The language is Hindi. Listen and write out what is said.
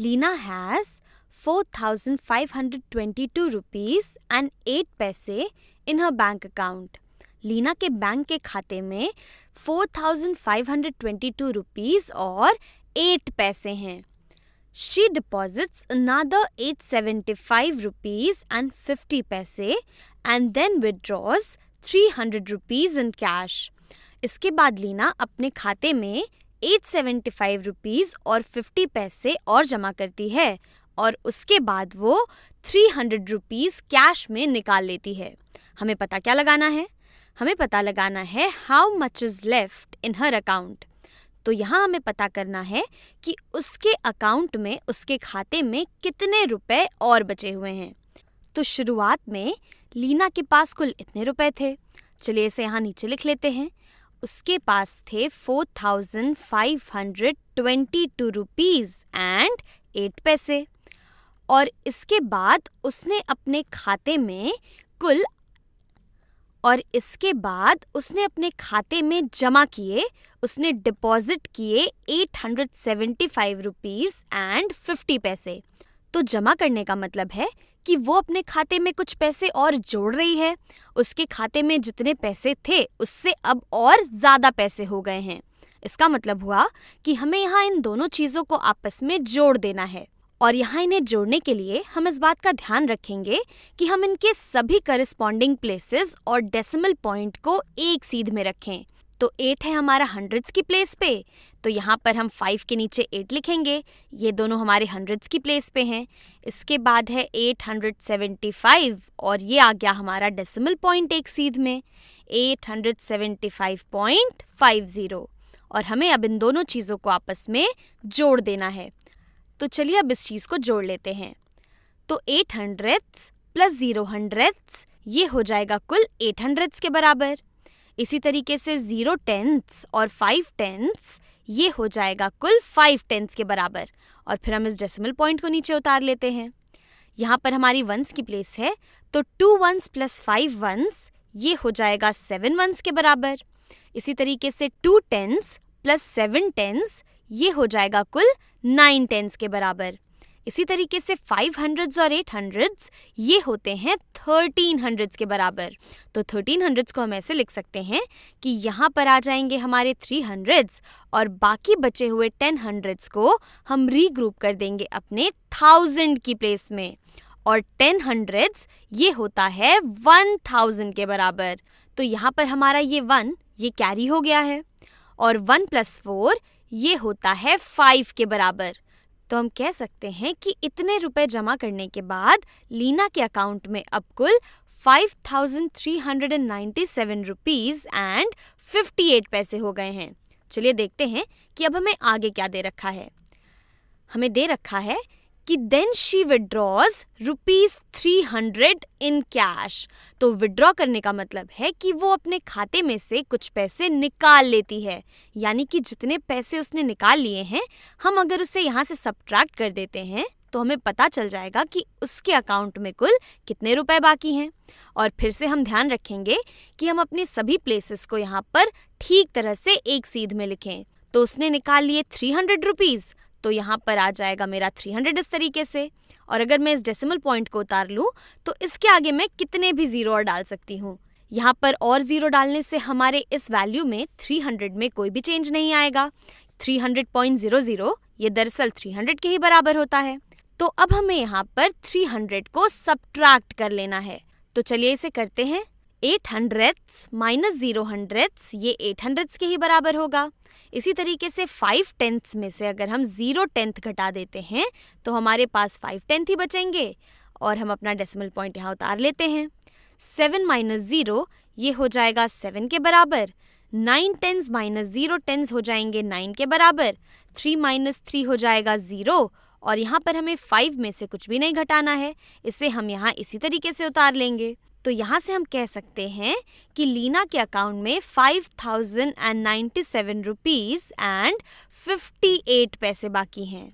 Lena has 4,522 rupees and 8 पैसे in her bank account. Leena के बैंक के खाते में 4,522 rupees और 8 पैसे हैं. She deposits another 875 rupees and 50 पैसे and then withdraws 300 rupees in cash. इसके बाद लीना अपने खाते में 875 रुपीज़ और 50 पैसे और जमा करती है और उसके बाद वो 300 रुपीज़ कैश में निकाल लेती है. हमें पता क्या लगाना है? हमें पता लगाना है how much is left in her account. तो यहाँ हमें पता करना है कि उसके अकाउंट में, उसके खाते में कितने रुपए और बचे हुए हैं. तो शुरुआत में लीना के पास कुल इतने रुपए थे. चलिए इसे यहाँ नीचे लिख लेते हैं. उसके पास थे 4,522 रुपीज़ एंड 8 पैसे और इसके बाद उसने अपने खाते में जमा किए, उसने डिपॉजिट किए 875 रुपीज़ एंड 50 पैसे. तो जमा करने का मतलब है कि वो अपने खाते में कुछ पैसे और जोड़ रही है. उसके खाते में जितने पैसे थे उससे अब और ज़्यादा पैसे हो गए हैं. इसका मतलब हुआ कि हमें यहाँ इन दोनों चीज़ों को आपस में जोड़ देना है. और यहाँ इन्हें जोड़ने के लिए हम इस बात का ध्यान रखेंगे कि हम इनके सभी करस्पॉन्डिंग प्लेसेस और डेसिमल पॉइंट को एक सीध में रखें. तो 8 है हमारा हंड्रेड्स की प्लेस पे, तो यहाँ पर हम 5 के नीचे 8 लिखेंगे. ये दोनों हमारे हंड्रेड्स की प्लेस पे हैं. इसके बाद है 875 और ये आ गया हमारा डेसिमल पॉइंट एक सीध में 875.50 और हमें अब इन दोनों चीज़ों को आपस में जोड़ देना है. तो चलिए अब इस चीज़ को जोड़ लेते हैं. तो 800 प्लस 0 ये हो जाएगा कुल 800 के बराबर. इसी तरीके से 0 10 और 5 10 ये हो जाएगा कुल 5 10 के बराबर. और फिर हम इस डेसिमल पॉइंट को नीचे उतार लेते हैं. यहाँ पर हमारी वंस की प्लेस है, तो 2 1s प्लस 5 1s ये हो जाएगा 7 1s के बराबर. इसी तरीके से 2 10s प्लस 7 10s ये हो जाएगा कुल 9 10s के बराबर. इसी तरीके से 500s और 800s ये होते हैं 1300s के बराबर. तो 1300s को हम ऐसे लिख सकते हैं कि यहाँ पर आ जाएंगे हमारे 300s और बाकी बचे हुए 1000s को हम रीग्रुप कर देंगे अपने 1000 की प्लेस में. और 1000s ये होता है 1000 के बराबर. तो यहाँ पर हमारा ये 1 ये कैरी हो गया है और 1 + 4 ये होता है 5 के बराबर. तो हम कह सकते हैं कि इतने रुपए जमा करने के बाद लीना के अकाउंट में अब कुल 5,397 रुपीज़ एंड 58 पैसे हो गए हैं. चलिए देखते हैं कि अब हमें आगे क्या दे रखा है. हमें दे रखा है कि then she withdraws ₹300 in cash. तो विड्रॉ करने का मतलब है कि वो अपने खाते में से कुछ पैसे निकाल लेती है. यानी कि जितने पैसे उसने निकाल लिए हैं, हम अगर उसे यहाँ से सब्ट्रैक्ट कर देते हैं तो हमें पता चल जाएगा कि उसके अकाउंट में कुल कितने रुपए बाकी हैं. और फिर से हम ध्यान रखेंगे कि हम अपने सभी प्लेसेस को यहाँ पर ठीक तरह से एक सीध में लिखें. तो उसने निकाल लिए 300 रुपीज़, तो यहाँ पर आ जाएगा मेरा 300 इस तरीके से. और अगर मैं इस डेसिमल पॉइंट को उतार लूँ तो इसके आगे मैं कितने भी ज़ीरो और डाल सकती हूँ. यहाँ पर और ज़ीरो डालने से हमारे इस वैल्यू में 300 में कोई भी चेंज नहीं आएगा. 300.00 ये दरअसल 300 के ही बराबर होता है. तो अब हमें यहाँ पर 300 को सब्ट्रैक्ट कर लेना है. तो चलिए इसे करते हैं. 800s माइनस 0 ये 800s के ही बराबर होगा. इसी तरीके से 5 10ths में से अगर हम 0 10th घटा देते हैं तो हमारे पास 5 10th ही बचेंगे और हम अपना डेसिमल पॉइंट यहाँ उतार लेते हैं. 7 माइनस 0 ये हो जाएगा 7 के बराबर. 9 10s माइनस 0 10s हो जाएंगे 9 के बराबर. 3 माइनस 3 हो जाएगा 0 और यहाँ पर हमें 5 में से कुछ भी नहीं घटाना है. इसे हम यहाँ इसी तरीके से उतार लेंगे. तो यहाँ से हम कह सकते हैं कि लीना के अकाउंट में 5,097 रुपीज़ एंड 58 पैसे बाकी हैं.